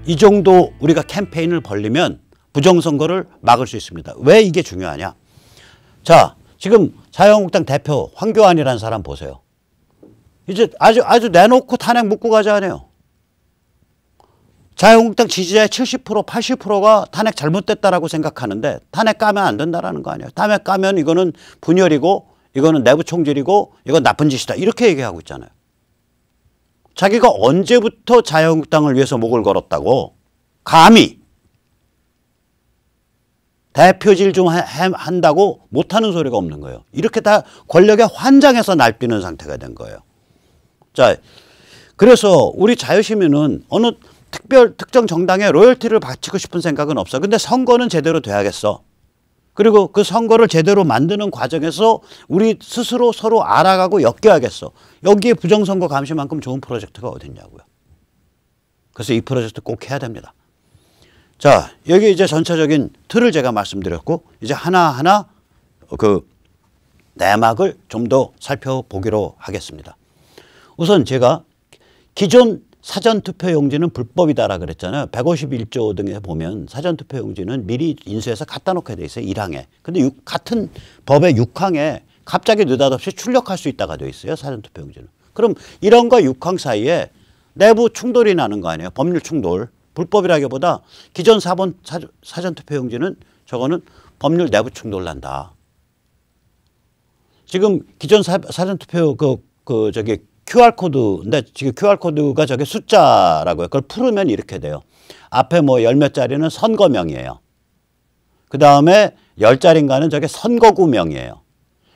이 정도 우리가 캠페인을 벌리면 부정선거를 막을 수 있습니다. 왜 이게 중요하냐? 자, 지금 자유한국당 대표 황교안이라는 사람 보세요. 이제 아주 내놓고 탄핵 묻고 가자네요. 자유한국당 지지자의 70%, 80%가 탄핵 잘못됐다라고 생각하는데 탄핵 까면 안 된다라는 거 아니에요. 탄핵 까면 이거는 분열이고 이거는 내부 총질이고 이건 나쁜 짓이다. 이렇게 얘기하고 있잖아요. 자기가 언제부터 자유한국당을 위해서 목을 걸었다고 감히 대표질 좀 한다고 못하는 소리가 없는 거예요. 이렇게 다 권력에 환장해서 날뛰는 상태가 된 거예요. 자, 그래서 우리 자유시민은 어느 특정 정당에 로열티를 바치고 싶은 생각은 없어. 근데 선거는 제대로 돼야겠어. 그리고 그 선거를 제대로 만드는 과정에서 우리 스스로 서로 알아가고 엮여야겠어. 여기에 부정선거 감시만큼 좋은 프로젝트가 어딨냐고요. 그래서 이 프로젝트 꼭 해야 됩니다. 자, 여기 이제 전체적인 틀을 제가 말씀드렸고 이제 하나하나 그 내막을 좀 더 살펴보기로 하겠습니다. 우선 제가 기존 사전투표용지는 불법이다라 그랬잖아요. 151조 등에 보면 사전투표용지는 미리 인수해서 갖다 놓게 돼 있어요. 1항에. 근데 같은 법의 6항에 갑자기 느닷없이 출력할 수 있다가 돼 있어요. 사전투표용지는. 그럼 1항과 6항 사이에 내부 충돌이 나는 거 아니에요. 법률 충돌. 불법이라기보다 기존 사전투표용지는 저거는 법률 내부 충돌 난다. 지금 기존 사전투표 저기 QR코드인데 지금 QR코드가 저게 숫자라고요. 그걸 풀으면 이렇게 돼요. 앞에 뭐 열 몇 자리는 선거명이에요. 그 다음에 10자리인가는 저게 선거구명이에요.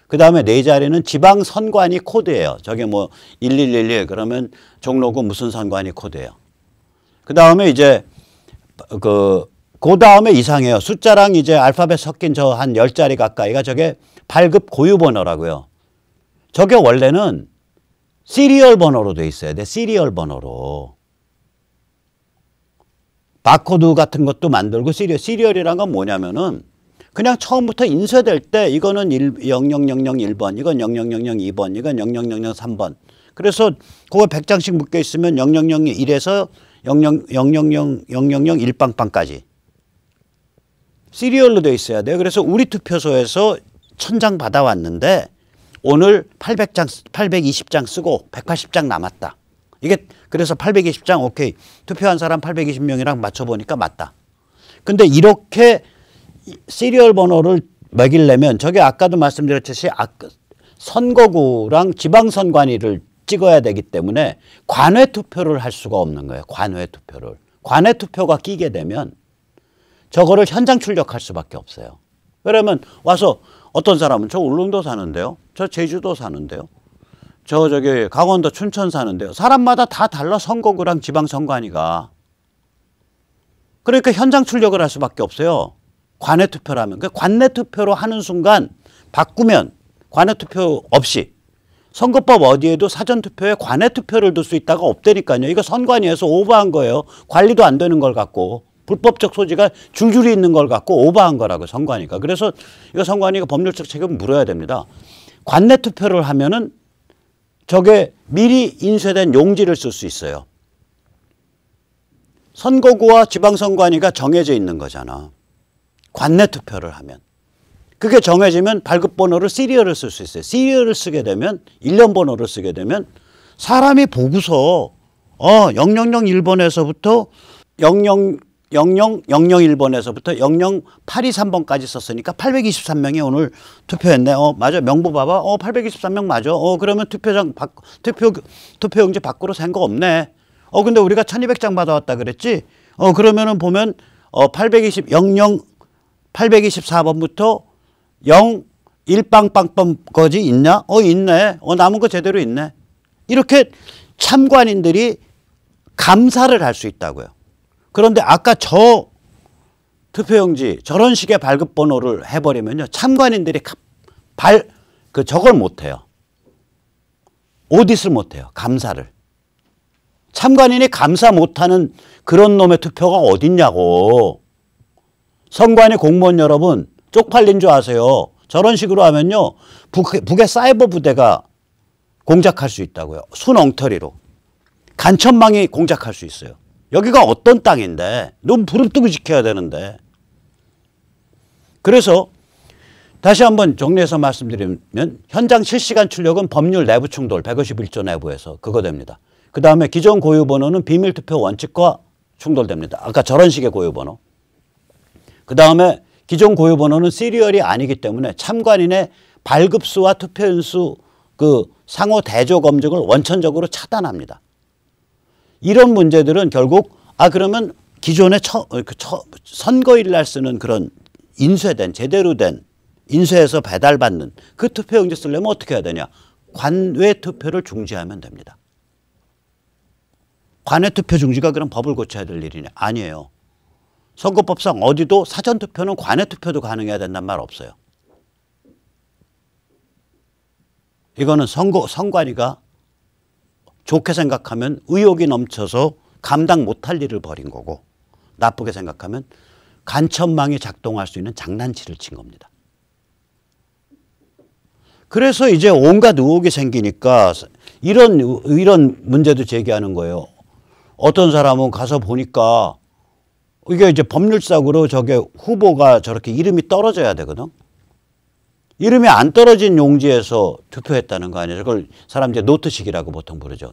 그 다음에 4자리는 지방선관위 코드예요. 저게 뭐 1111 그러면 종로구 무슨 선관위 코드예요. 그 다음에 이제 그 다음에 이상해요. 숫자랑 이제 알파벳 섞인 저 한 10자리 가까이가 저게 발급 고유번호라고요. 저게 원래는 시리얼 번호로 돼 있어야 돼. 시리얼 번호로. 바코드 같은 것도 만들고 시리얼이란 건 뭐냐면은 그냥 처음부터 인쇄될 때 이거는 00001번, 이건 00002번, 이건 0003번. 그래서 그거 100장씩 묶여 있으면 0001에서 00001빵빵까지 시리얼로 돼 있어야 돼요. 그래서 우리 투표소에서 1000장 받아왔는데 오늘 820장 쓰고 180장 남았다. 이게 그래서 820장 오케이. 투표한 사람 820명이랑 맞춰보니까 맞다. 근데 이렇게 시리얼 번호를 매기려면 저게 아까도 말씀드렸듯이 선거구랑 지방선관위를 찍어야 되기 때문에 관외투표를 할 수가 없는 거예요. 관외투표를. 관외투표가 끼게 되면 저거를 현장 출력할 수밖에 없어요. 그러면 와서 어떤 사람은 저 울릉도 사는데요. 저 제주도 사는데요. 저기 강원도 춘천 사는데요. 사람마다 다 달라 선거구랑 지방선관위가. 그러니까 현장 출력을 할 수밖에 없어요. 관외투표라면. 그 관내투표로 하는 순간 바꾸면 관외투표 없이 선거법 어디에도 사전투표에 관외투표를 둘 수 있다가 없다니까요. 이거 선관위에서 오버한 거예요. 관리도 안 되는 걸 갖고. 불법적 소지가 줄줄이 있는 걸 갖고 오버한 거라고 선관위가. 그래서 이거 선관위가 법률적 책임을 물어야 됩니다. 관내투표를 하면은 저게 미리 인쇄된 용지를 쓸 수 있어요. 선거구와 지방선관위가 정해져 있는 거잖아. 관내투표를 하면. 그게 정해지면 발급번호를 시리얼을 쓸 수 있어요. 시리얼을 쓰게 되면 1년 번호를 쓰게 되면 사람이 보고서 0001번에서부터 0001번에서부터 00823번까지 썼으니까 823명이 오늘 투표했네. 맞아. 명부 봐봐. 823명 맞아. 그러면 투표용지 밖으로 샌 거 없네. 근데 우리가 1200장 받아왔다 그랬지? 그러면은 보면 824번부터 01빵빵빵 거지 있냐? 있네. 남은 거 제대로 있네. 이렇게 참관인들이 감사를 할 수 있다고요. 그런데 아까 저 투표용지 저런 식의 발급번호를 해버리면요. 참관인들이 저걸 못해요. 오디트를 못해요. 감사를. 참관인이 감사 못하는 그런 놈의 투표가 어딨냐고. 선관위 공무원 여러분 쪽팔린 줄 아세요. 저런 식으로 하면요. 북의 사이버 부대가 공작할 수 있다고요. 순 엉터리로. 간첩망이 공작할 수 있어요. 여기가 어떤 땅인데 너무 부릅뜨고 지켜야 되는데. 그래서 다시 한번 정리해서 말씀드리면 현장 실시간 출력은 법률 내부 충돌 151조 내부에서 그거 됩니다. 그 다음에 기존 고유 번호는 비밀 투표 원칙과 충돌됩니다. 아까 저런 식의 고유 번호. 그 다음에 기존 고유 번호는 시리얼이 아니기 때문에 참관인의 발급수와 투표인수 그 상호 대조 검증을 원천적으로 차단합니다. 이런 문제들은 결국 그러면 기존에 선거일 날 쓰는 그런 인쇄된 제대로 된 인쇄해서 배달받는 그 투표용지 쓰려면 어떻게 해야 되냐. 관외 투표를 중지하면 됩니다. 관외 투표 중지가 그럼 법을 고쳐야 될 일이냐. 아니에요. 선거법상 어디도 사전투표는 관외 투표도 가능해야 된다는 말 없어요. 이거는 선관위가 좋게 생각하면 의욕이 넘쳐서 감당 못할 일을 벌인 거고 나쁘게 생각하면 간첩망이 작동할 수 있는 장난치를 친 겁니다. 그래서 이제 온갖 의혹이 생기니까 이런 문제도 제기하는 거예요. 어떤 사람은 가서 보니까 이게 이제 법률상으로 저게 후보가 저렇게 이름이 떨어져야 되거든. 이름이 안 떨어진 용지에서 투표했다는 거 아니에요. 그걸 사람들이 노트식이라고 보통 부르죠.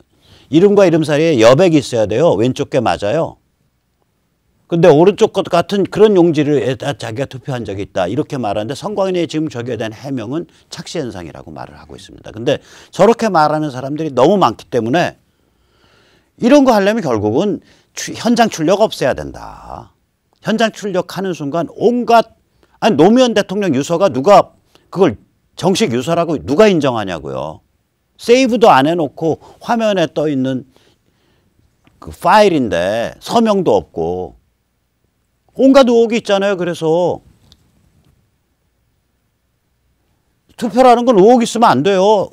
이름과 이름 사이에 여백이 있어야 돼요. 왼쪽 게 맞아요. 근데 오른쪽 것 같은 그런 용지를 자기가 투표한 적이 있다. 이렇게 말하는데 선관위에 지금 저기에 대한 해명은 착시현상이라고 말을 하고 있습니다. 근데 저렇게 말하는 사람들이 너무 많기 때문에 이런 거 하려면 결국은 현장 출력 없애야 된다. 현장 출력하는 순간 온갖 노무현 대통령 유서가 누가 그걸 정식 유서라고 누가 인정하냐고요. 세이브도 안 해놓고 화면에 떠 있는 그 파일인데 서명도 없고 온갖 의혹이 있잖아요. 그래서 투표라는 건 의혹이 있으면 안 돼요.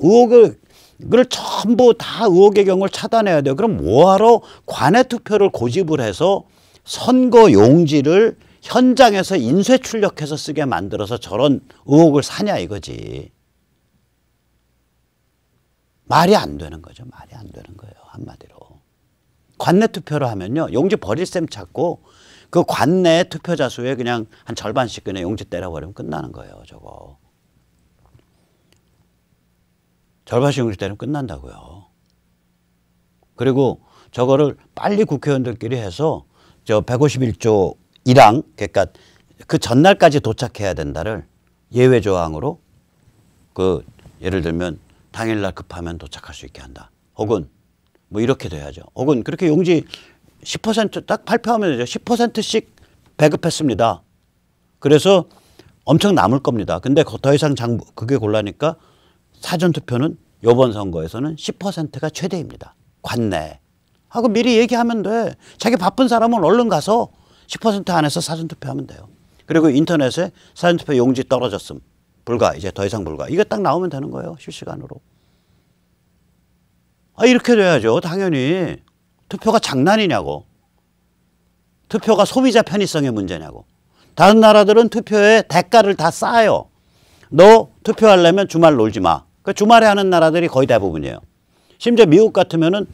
그걸 전부 다 의혹의 경우를 차단해야 돼요. 그럼 뭐하러 관외 투표를 고집을 해서 선거 용지를 현장에서 인쇄 출력해서 쓰게 만들어서 저런 의혹을 사냐 이거지. 말이 안 되는 거죠. 말이 안 되는 거예요. 한마디로. 관내 투표를 하면요. 용지 버릴 셈 찾고 그 관내 투표자 수에 그냥 한 절반씩 그냥 용지 때려버리면 끝나는 거예요. 저거. 절반씩 용지 때리면 끝난다고요. 그리고 저거를 빨리 국회의원들끼리 해서 저 151조 1항 그러니까 그 전날까지 도착해야 된다를 예외 조항으로 그 예를 들면 당일날 급하면 도착할 수 있게 한다. 혹은 뭐 이렇게 돼야죠. 혹은 그렇게 용지 10% 딱 발표하면 되죠. 10%씩 배급했습니다. 그래서 엄청 남을 겁니다. 근데 더 이상 그게 곤란하니까 사전투표는 이번 선거에서는 10%가 최대입니다. 관내. 하고 미리 얘기하면 돼. 자기 바쁜 사람은 얼른 가서 10% 안에서 사전투표하면 돼요. 그리고 인터넷에 사전투표 용지 떨어졌음. 불가. 이제 더 이상 불가. 이거 딱 나오면 되는 거예요. 실시간으로. 이렇게 돼야죠. 당연히. 투표가 장난이냐고. 투표가 소비자 편의성의 문제냐고. 다른 나라들은 투표에 대가를 다 쌓아요. 너 투표하려면 주말 놀지 마. 그 주말에 하는 나라들이 거의 대부분이에요. 심지어 미국 같으면은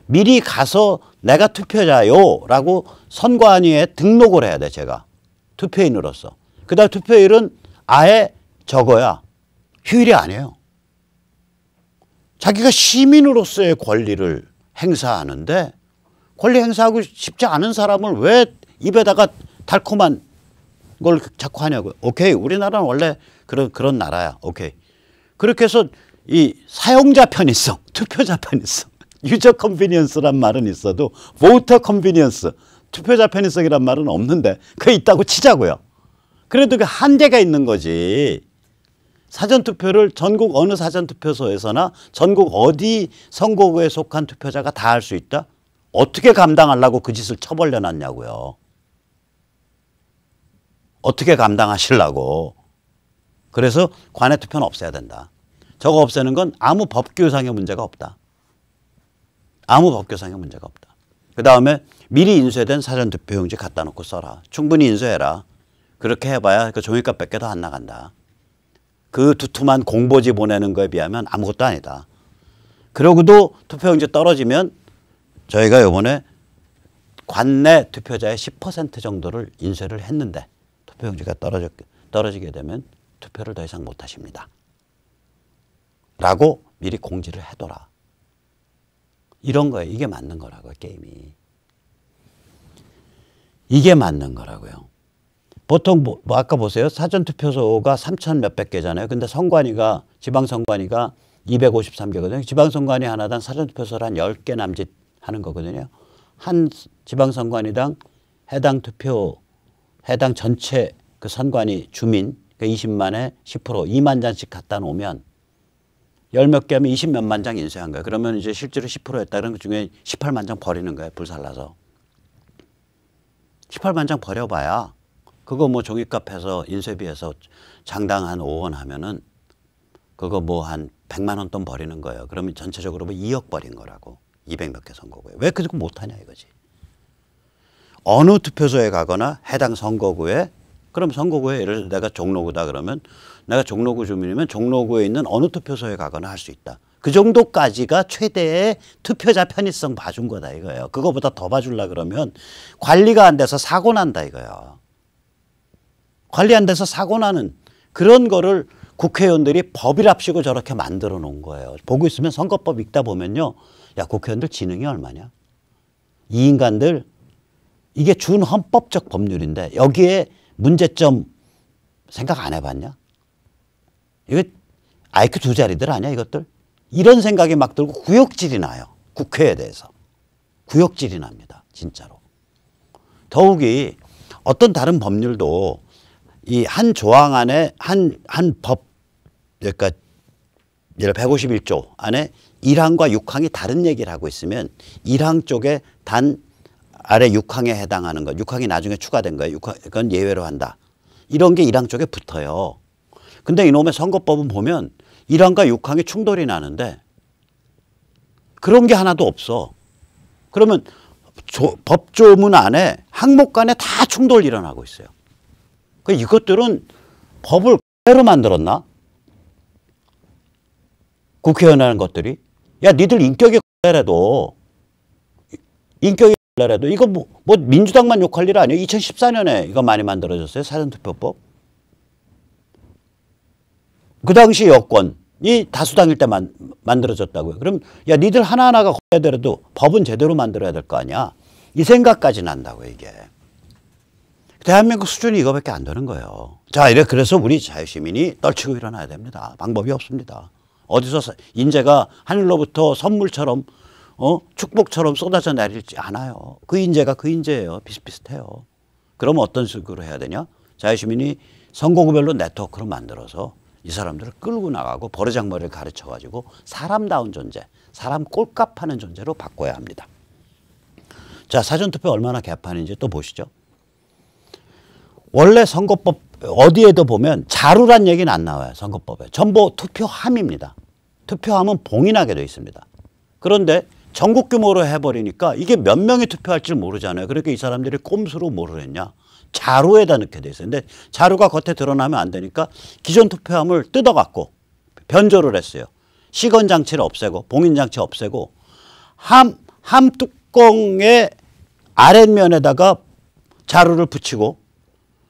미리 가서 내가 투표자요 라고 선관위에 등록을 해야 돼. 제가. 투표인으로서. 그 다음 투표일은 아예 적어야 휴일이 아니에요. 자기가 시민으로서의 권리를 행사하는데 권리 행사하고 싶지 않은 사람을 왜 입에다가 달콤한 걸 자꾸 하냐고요. 오케이. 우리나라는 원래 그런 나라야. 오케이. 그렇게 해서 이 사용자 편의성, 투표자 편의성, 유저 컨비니언스란 말은 있어도 보터 컨비니언스, 투표자 편의성이란 말은 없는데 그게 있다고 치자고요. 그래도 그 한계가 있는 거지. 사전투표를 전국 어느 사전투표소에서나 전국 어디 선거구에 속한 투표자가 다 할 수 있다? 어떻게 감당하려고 그 짓을 처벌려 놨냐고요. 어떻게 감당하시려고. 그래서 관외 투표는 없애야 된다. 저거 없애는 건 아무 법규상의 문제가 없다. 아무 법규상의 문제가 없다. 그 다음에 미리 인쇄된 사전투표용지 갖다 놓고 써라. 충분히 인쇄해라. 그렇게 해봐야 그 종이값 몇 개 더 안 나간다. 그 두툼한 공보지 보내는 거에 비하면 아무것도 아니다. 그러고도 투표용지 떨어지면 저희가 이번에 관내 투표자의 10% 정도를 인쇄를 했는데 투표용지가 떨어지게 되면 투표를 더 이상 못 하십니다. 라고 미리 공지를 해둬라. 이런 거예요. 이게 맞는 거라고요, 게임이. 이게 맞는 거라고요. 보통 뭐 아까 보세요. 사전투표소가 3천 몇백 개잖아요. 근데 선관위가, 지방선관위가 253개거든요. 지방선관위 하나당 사전투표소를 한 10개 남짓 하는 거거든요. 한 지방선관위당 해당 전체 그 선관위 주민, 그 20만에 10%, 2만 장씩 갖다 놓으면 10몇 개 하면 20몇만 장 인쇄한 거예요. 그러면 이제 실제로 10% 했다는 것 중에 18만 장 버리는 거예요. 불살라서. 18만 장 버려봐야 그거 뭐 종이값 해서 인쇄비해서 장당 한 5원 하면은 그거 뭐 한 100만 원 돈 버리는 거예요. 그러면 전체적으로 뭐 2억 버린 거라고. 200 몇 개 선거구에. 왜 그거 못하냐 이거지. 어느 투표소에 가거나 해당 선거구에, 그럼 선거구에 예를 들어 내가 종로구다 그러면 내가 종로구 주민이면 종로구에 있는 어느 투표소에 가거나 할 수 있다. 그 정도까지가 최대의 투표자 편의성 봐준 거다 이거예요. 그거보다 더 봐주려 그러면 관리가 안 돼서 사고 난다 이거야. 관리 안 돼서 사고 나는 그런 거를 국회의원들이 법이랍시고 저렇게 만들어 놓은 거예요. 보고 있으면 선거법 읽다 보면요. 야, 국회의원들 지능이 얼마냐? 이 인간들 이게 준헌법적 법률인데 여기에 문제점 생각 안 해봤냐? 이거 IQ 2자리들 아니야 이것들? 이런 생각이 막 들고 구역질이 나요. 국회에 대해서. 구역질이 납니다. 진짜로. 더욱이 어떤 다른 법률도 이 한 조항 안에 한 법, 그러니까 예를 151조 안에 1항과 6항이 다른 얘기를 하고 있으면 1항 쪽에 단 아래 6항에 해당하는 것, 6항이 나중에 추가된 거예요. 6항, 그건 예외로 한다. 이런 게 1항 쪽에 붙어요. 근데 이놈의 선거법은 보면 1항과 6항이 충돌이 나는데 그런 게 하나도 없어. 그러면 법조문 안에 항목 간에 다 충돌이 일어나고 있어요. 이것들은 법을 그대로 만들었나? 국회의원이라는 것들이. 야, 니들 인격이 걸레라도 이거 뭐 민주당만 욕할 일 아니에요. 2014년에 이거 많이 만들어졌어요. 사전투표법. 그 당시 여권이 다수당일 때 만들어졌다고요. 그럼 야, 니들 하나하나가 걸려더라도 법은 제대로 만들어야 될 거 아니야. 이 생각까지 난다고 이게. 대한민국 수준이 이거밖에 안 되는 거예요. 자, 그래서 우리 자유시민이 떨치고 일어나야 됩니다. 방법이 없습니다. 어디서 인재가 하늘로부터 선물처럼 축복처럼 쏟아져 내리지 않아요. 그 인재가 그 인재예요. 비슷비슷해요. 그러면 어떤 식으로 해야 되냐? 자유시민이 선거구별로 네트워크를 만들어서 이 사람들을 끌고 나가고 버르장머리를 가르쳐가지고 사람다운 존재, 사람 꼴값하는 존재로 바꿔야 합니다. 자, 사전투표 얼마나 개판인지 또 보시죠. 원래 선거법 어디에도 보면 자루란 얘기는 안 나와요. 선거법에. 전부 투표함입니다. 투표함은 봉인하게 되어 있습니다. 그런데 전국 규모로 해버리니까 이게 몇 명이 투표할지 모르잖아요. 그러니까 이 사람들이 꼼수로 뭐를 했냐. 자루에다 넣게 돼 있어요. 근데 자루가 겉에 드러나면 안 되니까 기존 투표함을 뜯어갖고 변조를 했어요. 시건 장치를 없애고 봉인 장치 없애고 함 뚜껑의 아랫면에다가 자루를 붙이고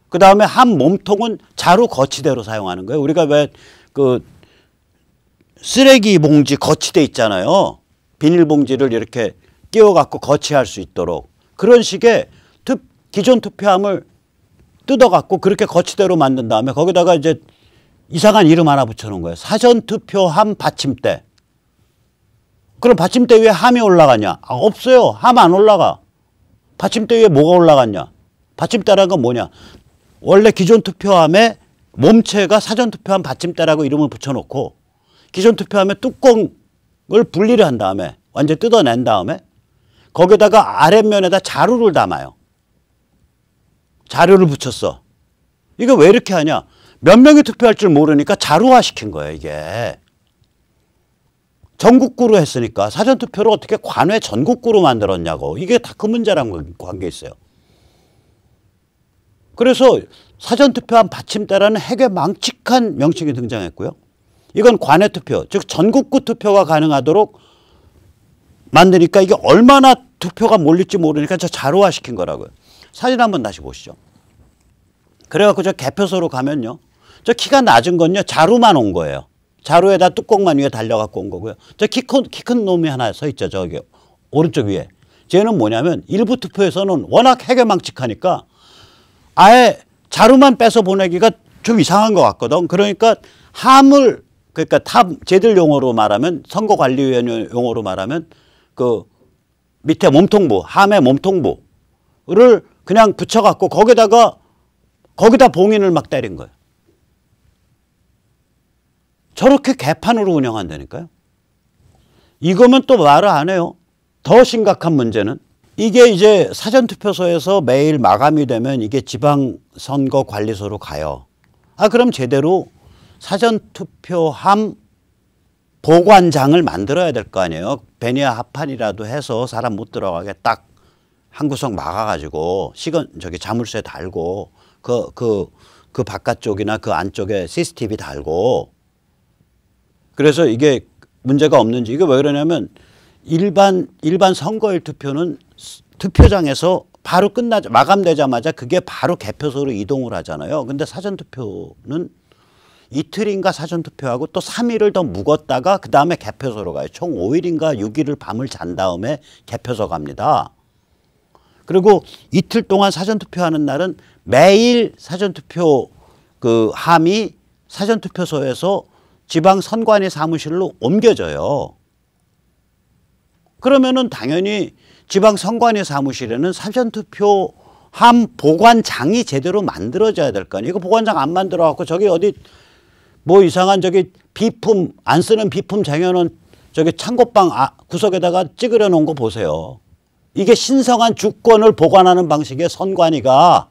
그 다음에 한 몸통은 자루 거치대로 사용하는 거예요. 우리가 왜 그 쓰레기 봉지 거치대 있잖아요. 비닐봉지를 이렇게 끼워갖고 거치할 수 있도록 그런 식의 기존 투표함을 뜯어갖고 그렇게 거치대로 만든 다음에 거기다가 이제 이상한 이름 하나 붙여놓은 거예요. 사전투표함 받침대. 그럼 받침대 위에 함이 올라가냐? 없어요. 함 안 올라가. 받침대 위에 뭐가 올라갔냐? 받침대라는 건 뭐냐? 원래 기존 투표함에 몸체가 사전투표함 받침대라고 이름을 붙여놓고 기존 투표함의 뚜껑을 분리를 한 다음에 완전히 뜯어낸 다음에 거기다가 아랫면에다 자루를 담아요. 자료를 붙였어. 이거 왜 이렇게 하냐? 몇 명이 투표할 줄 모르니까 자루화 시킨 거예요, 이게. 전국구로 했으니까 사전투표를 어떻게 관외 전국구로 만들었냐고. 이게 다 그 문제랑 관계 있어요. 그래서 사전투표함 받침대라는 핵의 망측한 명칭이 등장했고요. 이건 관외 투표, 즉 전국구 투표가 가능하도록 만드니까 이게 얼마나 투표가 몰릴지 모르니까 저 자루화시킨 거라고요. 사진 한번 다시 보시죠. 그래갖고 저 개표소로 가면요. 저 키가 낮은 건요. 자루만 온 거예요. 자루에다 뚜껑만 위에 달려갖고 온 거고요. 저 키 큰 놈이 하나 서 있죠. 저기 오른쪽 위에. 쟤는 뭐냐면 일부 투표에서는 워낙 해괴망측하니까 아예 자루만 빼서 보내기가 좀 이상한 것 같거든. 그러니까 함을 그러니까 쟤들 용어로 말하면 선거관리위원 용어로 말하면 그 밑에 몸통부 함의 몸통부를 그냥 붙여갖고 거기다 봉인을 막 때린 거예요. 저렇게 개판으로 운영한다니까요. 이거면 또 말을 안 해요. 더 심각한 문제는 이게 이제 사전투표소에서 매일 마감이 되면 이게 지방선거관리소로 가요. 그럼 제대로 사전투표함 보관장을 만들어야 될 거 아니에요. 베니아 합판이라도 해서 사람 못 들어가게 딱 한 구석 막아가지고 저기 자물쇠 달고 그 바깥쪽이나 그 안쪽에 CCTV 달고. 그래서 이게 문제가 없는지. 이게 왜 그러냐면 일반 선거일 투표는 투표장에서 바로 마감되자마자 그게 바로 개표소로 이동을 하잖아요. 근데 사전투표는 이틀인가 사전투표하고 또 3일을 더 묵었다가 그 다음에 개표소로 가요. 총 5일인가 6일을 밤을 잔 다음에 개표소 갑니다. 그리고 이틀 동안 사전투표하는 날은 매일 사전투표 그 함이 사전투표소에서 지방선관위 사무실로 옮겨져요. 그러면은 당연히 지방선관위 사무실에는 사전투표함 보관장이 제대로 만들어져야 될 거 아니에요. 이거 보관장 안 만들어 갖고 저기 어디 뭐 이상한 저기 비품 안 쓰는 비품 쟁여놓은 저기 창고방 구석에다가 찌그려 놓은 거 보세요. 이게 신성한 주권을 보관하는 방식의 선관위가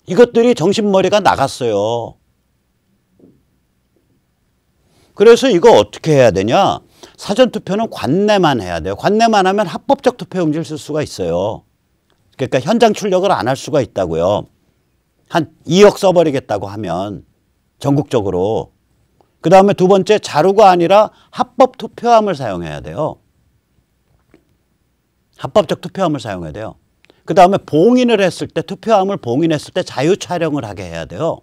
이것들이 정신머리가 나갔어요. 그래서 이거 어떻게 해야 되냐. 사전투표는 관내만 해야 돼요. 관내만 하면 합법적 투표용지를 쓸 수가 있어요. 그러니까 현장 출력을 안 할 수가 있다고요. 한 2억 써버리겠다고 하면 전국적으로. 그 다음에 두 번째 자루가 아니라 합법 투표함을 사용해야 돼요. 합법적 투표함을 사용해야 돼요. 그 다음에 봉인을 했을 때 투표함을 봉인했을 때 자유 촬영을 하게 해야 돼요.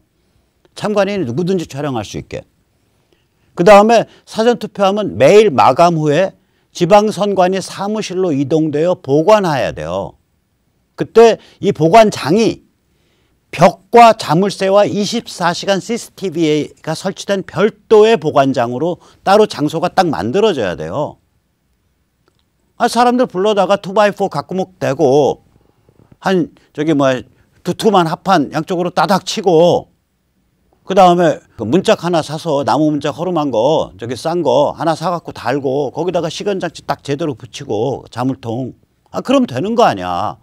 참관인이 누구든지 촬영할 수 있게. 그 다음에 사전투표함은 매일 마감 후에 지방선관위 사무실로 이동되어 보관해야 돼요. 그때 이 보관장이 벽과 자물쇠와 24시간 CCTV가 설치된 별도의 보관장으로 따로 장소가 딱 만들어져야 돼요. 사람들 불러다가 2x4 갖고 대고 한 저기 두툼한 합판 양쪽으로 따닥 치고 그 다음에 문짝 하나 사서 나무 문짝 허름한 거 저기 싼 거 하나 사갖고 달고 거기다가 시건장치 딱 제대로 붙이고 자물통 그럼 되는 거 아니야.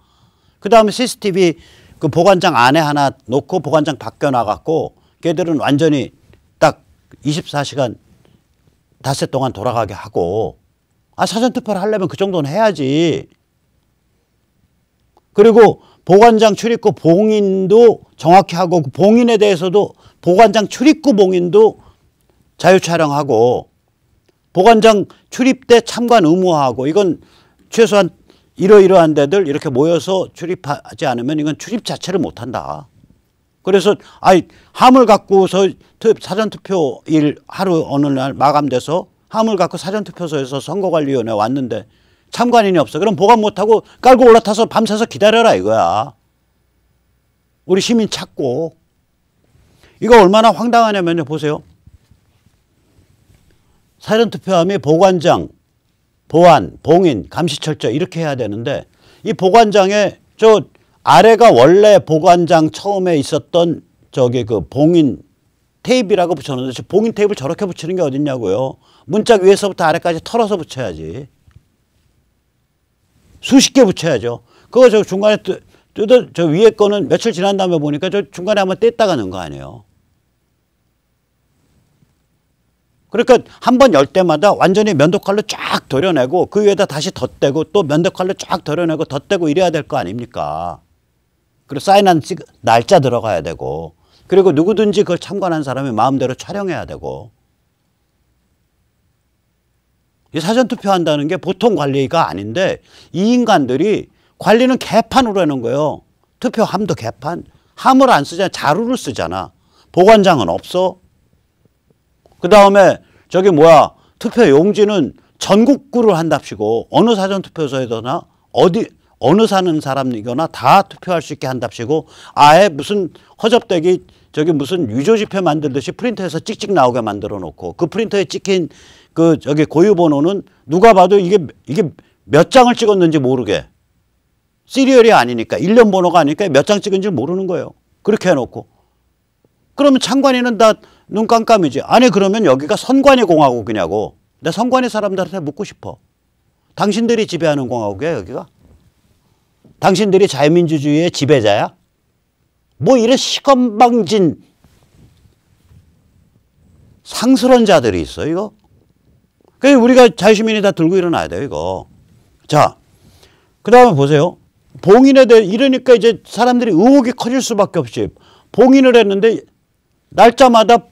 그 다음에 CCTV 그 보관장 안에 하나 놓고 보관장 밖에 나갖고 걔들은 완전히 딱 24시간 닷새 동안 돌아가게 하고 사전투표를 하려면 그 정도는 해야지. 그리고 보관장 출입구 봉인도 정확히 하고 그 봉인에 대해서도 보관장 출입구 봉인도 자유 촬영하고 보관장 출입대 참관 의무화하고 이건 최소한 이러이러한 데들 이렇게 모여서 출입하지 않으면 이건 출입 자체를 못한다. 그래서 함을 갖고서 사전투표일 하루 어느 날 마감돼서 함을 갖고 사전투표소에서 선거관리위원회 왔는데 참관인이 없어. 그럼 보관 못하고 깔고 올라타서 밤새서 기다려라 이거야. 우리 시민 찾고. 이거 얼마나 황당하냐면요. 보세요. 사전투표함이 보관장, 보안, 봉인, 감시철저 이렇게 해야 되는데 이 보관장에 저 아래가 원래 보관장 처음에 있었던 저기 그 봉인 테이프라고 붙여놓는데 저 봉인 테이프를 저렇게 붙이는 게 어딨냐고요. 문짝 위에서부터 아래까지 털어서 붙여야지. 수십 개 붙여야죠. 그거 저 중간에 저 위에 거는 며칠 지난 다음에 보니까 저 중간에 한번 뗐다가 넣은 거 아니에요. 그러니까 한 번 열 때마다 완전히 면도칼로 쫙 도려내고 그 위에다 다시 덧대고 또 면도칼로 쫙 도려내고 덧대고 이래야 될 거 아닙니까? 그리고 사인한 날짜 들어가야 되고 그리고 누구든지 그걸 참관한 사람이 마음대로 촬영해야 되고 이 사전투표 한다는 게 보통 관리가 아닌데 이 인간들이 관리는 개판으로 해놓은 거예요. 투표함도 개판. 함을 안 쓰잖아. 자루를 쓰잖아. 보관장은 없어. 그 다음에 저기 뭐야 투표 용지는 전국구를 한답시고 어느 사전투표소에서나 어느 사는 사람이거나 다 투표할 수 있게 한답시고 아예 무슨 허접되기 저기 무슨 유조지표 만들듯이 프린터에서 찍찍 나오게 만들어 놓고 그 프린터에 찍힌 그 저기 고유 번호는 누가 봐도 이게 몇 장을 찍었는지 모르게 시리얼이 아니니까 1년 번호가 아니니까 몇 장 찍은지 모르는 거예요. 그렇게 해놓고 그러면 참관인은 다 눈 깜깜이지. 아니 그러면 여기가 선관위 공화국이냐고. 내 선관위 사람들한테 묻고 싶어. 당신들이 지배하는 공화국이야 여기가? 당신들이 자유민주주의의 지배자야? 뭐 이런 시건방진 상스러운 자들이 있어 이거. 그래서 우리가 자유시민이 다 들고 일어나야 돼요 이거. 자, 그 다음에 보세요. 봉인에 대해 이러니까 이제 사람들이 의혹이 커질 수밖에 없이 봉인을 했는데 날짜마다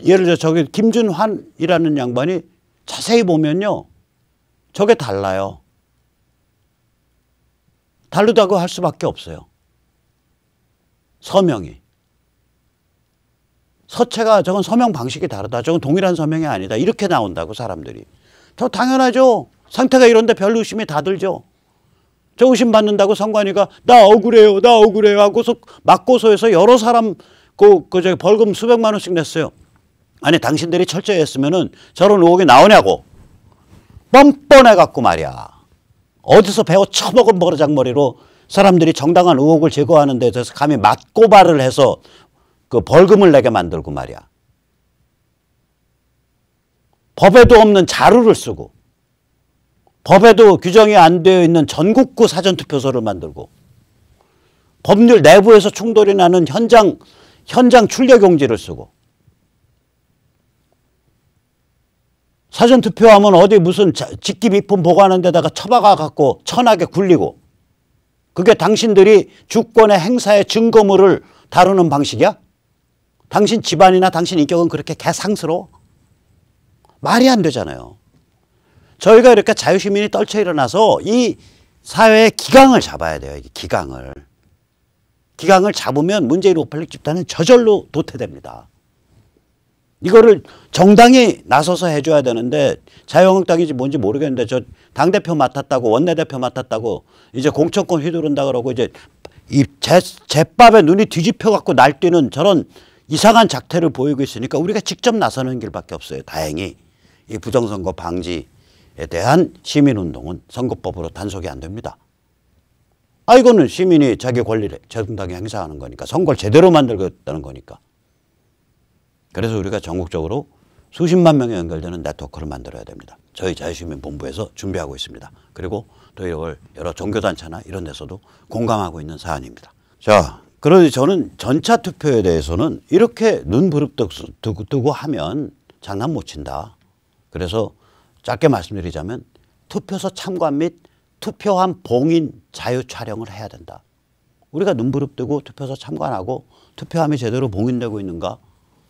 예를 들어 저기 김준환이라는 양반이 자세히 보면요. 저게 달라요. 다르다고 할 수밖에 없어요. 서명이. 서체가 저건 서명 방식이 다르다. 저건 동일한 서명이 아니다. 이렇게 나온다고 사람들이. 저 당연하죠. 상태가 이런데 별 의심이 다 들죠. 저 의심 받는다고 선관위가 나 억울해요. 나 억울해요 하고서 맞고소해서 여러 사람 저기 벌금 수백만 원씩 냈어요. 아니 당신들이 철저히 했으면은 저런 의혹이 나오냐고. 뻔뻔해 갖고 말이야. 어디서 배워 처먹은 버르장머리로 사람들이 정당한 의혹을 제거하는 데 대해서 감히 맞고발을 해서 그 벌금을 내게 만들고 말이야. 법에도 없는 자루를 쓰고 법에도 규정이 안 되어 있는 전국구 사전투표소를 만들고 법률 내부에서 충돌이 나는 현장 출력용지를 쓰고 사전투표하면 어디 무슨 직기비품 보관하는 데다가 처박아 갖고 천하게 굴리고 그게 당신들이 주권의 행사의 증거물을 다루는 방식이야? 당신 집안이나 당신 인격은 그렇게 개상스러워? 말이 안 되잖아요. 저희가 이렇게 자유시민이 떨쳐 일어나서 이 사회의 기강을 잡아야 돼요. 이게 기강을. 기강을 잡으면 문재인 우팔릭 집단은 저절로 도태됩니다. 이거를 정당이 나서서 해줘야 되는데 자유한국당인지 뭔지 모르겠는데 저 당대표 맡았다고 원내대표 맡았다고 이제 공천권 휘두른다 그러고 이제 이 제밥에 눈이 뒤집혀 갖고 날뛰는 저런 이상한 작태를 보이고 있으니까 우리가 직접 나서는 길밖에 없어요. 다행히 이 부정선거 방지에 대한 시민운동은 선거법으로 단속이 안 됩니다. 이거는 시민이 자기 권리를 정당히 행사하는 거니까 선거를 제대로 만들겠다는 거니까. 그래서 우리가 전국적으로 수십만 명이 연결되는 네트워크를 만들어야 됩니다. 저희 자유시민본부에서 준비하고 있습니다. 그리고 또 이걸 여러 종교단체나 이런 데서도 공감하고 있는 사안입니다. 자, 그러니 저는 전차 투표에 대해서는 이렇게 눈 부릅뜨고 하면 장난 못 친다. 그래서 짧게 말씀드리자면 투표소 참관 및 투표함 봉인 자유 촬영을 해야 된다. 우리가 눈 부릅뜨고 투표소 참관하고 투표함이 제대로 봉인되고 있는가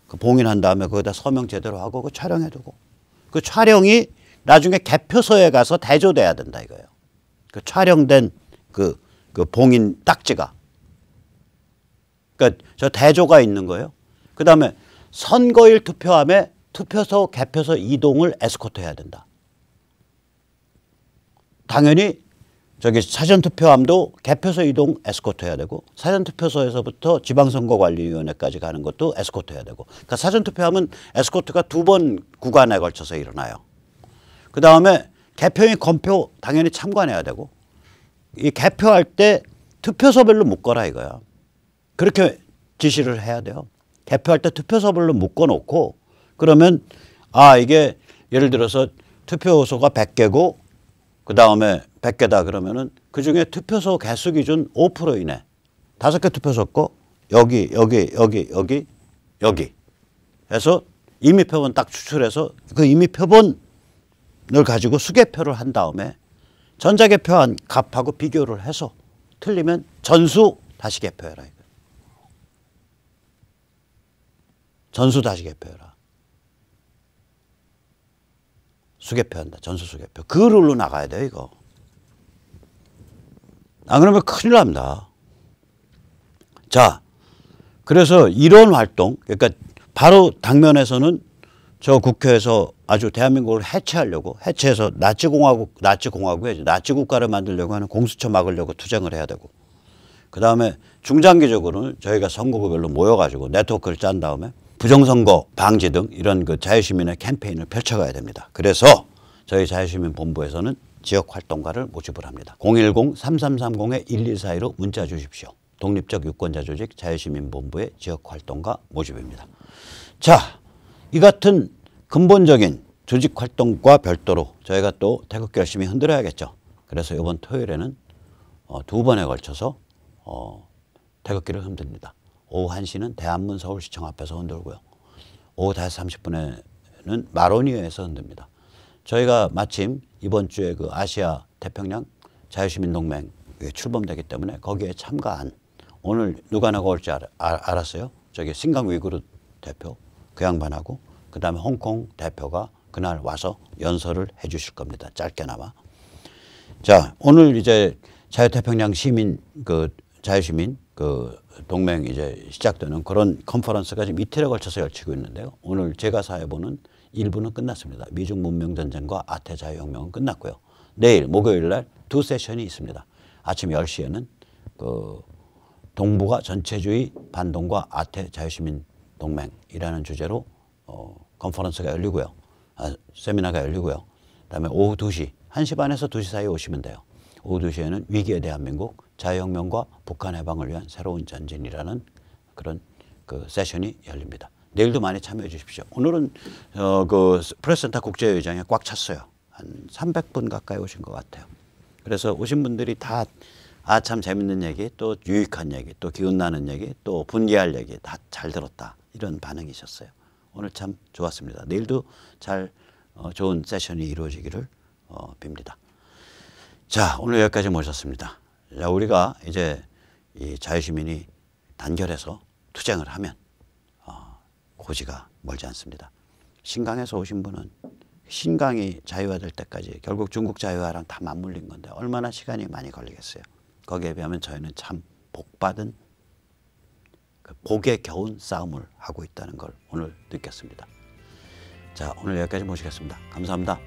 그 봉인한 다음에 거기다 서명 제대로 하고 그 촬영해두고 그 촬영이 나중에 개표소에 가서 대조돼야 된다 이거예요. 그 촬영된 그 봉인 딱지가. 그러니까 저 대조가 있는 거예요. 그 다음에 선거일 투표함에 투표소 개표소 이동을 에스코트 해야 된다. 당연히 저기 사전투표함도 개표소 이동 에스코트 해야 되고 사전투표소에서부터 지방선거관리위원회까지 가는 것도 에스코트 해야 되고 그러니까 사전투표함은 에스코트가 2번 구간에 걸쳐서 일어나요. 그 다음에 개표인 검표 당연히 참관해야 되고 이 개표할 때 투표소별로 묶어라 이거야. 그렇게 지시를 해야 돼요. 개표할 때 투표소별로 묶어놓고 그러면 이게 예를 들어서 투표소가 100개고 그 다음에 100개다 그러면은 그 중에 투표소 개수 기준 5% 이내 5개 투표소 거 여기 해서 임의표본 딱 추출해서 그 임의표본을 가지고 수개표를 한 다음에 전자개표한 값하고 비교를 해서 틀리면 전수 다시 개표해라. 전수 다시 개표해라. 수개표 한다. 전수 수개표. 그 룰로 나가야 돼요, 이거. 안 그러면 큰일 납니다. 자, 그래서 이런 활동, 그러니까 바로 당면에서는 저 국회에서 아주 대한민국을 해체하려고, 해체해서 나치공화국이야지. 나치국가를 만들려고 하는 공수처 막으려고 투쟁을 해야 되고, 그 다음에 중장기적으로는 저희가 선거구별로 모여가지고 네트워크를 짠 다음에 부정선거 방지 등 이런 그 자유시민의 캠페인을 펼쳐가야 됩니다. 그래서 저희 자유시민본부에서는 지역활동가를 모집을 합니다. 010-3330-1242로 문자 주십시오. 독립적 유권자 조직 자유시민본부의 지역활동가 모집입니다. 자, 이 같은 근본적인 조직활동과 별도로 저희가 또 태극기 열심히 흔들어야겠죠. 그래서 이번 토요일에는 2번에 걸쳐서 태극기를 흔듭니다. 오후 1시는 대한문 서울시청 앞에서 흔들고요. 오후 5시 30분에는 마로니에서 흔듭니다. 저희가 마침 이번 주에 그 아시아 태평양 자유시민동맹에 출범되기 때문에 거기에 참가한, 오늘 누가 나올 줄 알았어요? 저기 싱강 위구르 대표, 그 양반하고 그 다음에 홍콩 대표가 그날 와서 연설을 해 주실 겁니다. 짧게나마. 자, 오늘 이제 자유태평양 시민 자유시민 동맹 이제 시작되는 그런 컨퍼런스가 지금 이틀에 걸쳐서 열리고 있는데요. 오늘 제가 사회보는 1부는 끝났습니다. 미중 문명전쟁과 아태 자유혁명은 끝났고요. 내일 목요일 날 2세션이 있습니다. 아침 10시에는 동북아 전체주의 반동과 아태 자유시민 동맹이라는 주제로 컨퍼런스가 열리고요. 세미나가 열리고요. 그다음에 오후 2시, 1시 반에서 2시 사이에 오시면 돼요. 오후 2시에는 위기의 대한민국, 자유혁명과 북한 해방을 위한 새로운 전진이라는 그런 세션이 열립니다. 내일도 많이 참여해 주십시오. 오늘은 프레스센터 국제회의장에 꽉 찼어요. 한 300분 가까이 오신 것 같아요. 그래서 오신 분들이 다 참 재밌는 얘기, 또 유익한 얘기, 또 기운나는 얘기, 또 분개할 얘기 다 잘 들었다. 이런 반응이셨어요. 오늘 참 좋았습니다. 내일도 좋은 세션이 이루어지기를 빕니다. 자, 오늘 여기까지 모셨습니다. 자, 우리가 이제 이 자유시민이 단결해서 투쟁을 하면 고지가 멀지 않습니다. 신강에서 오신 분은 신강이 자유화될 때까지 결국 중국 자유화랑 다 맞물린 건데 얼마나 시간이 많이 걸리겠어요. 거기에 비하면 저희는 참 복받은 복에 겨운 싸움을 하고 있다는 걸 오늘 느꼈습니다. 자, 오늘 여기까지 모시겠습니다. 감사합니다.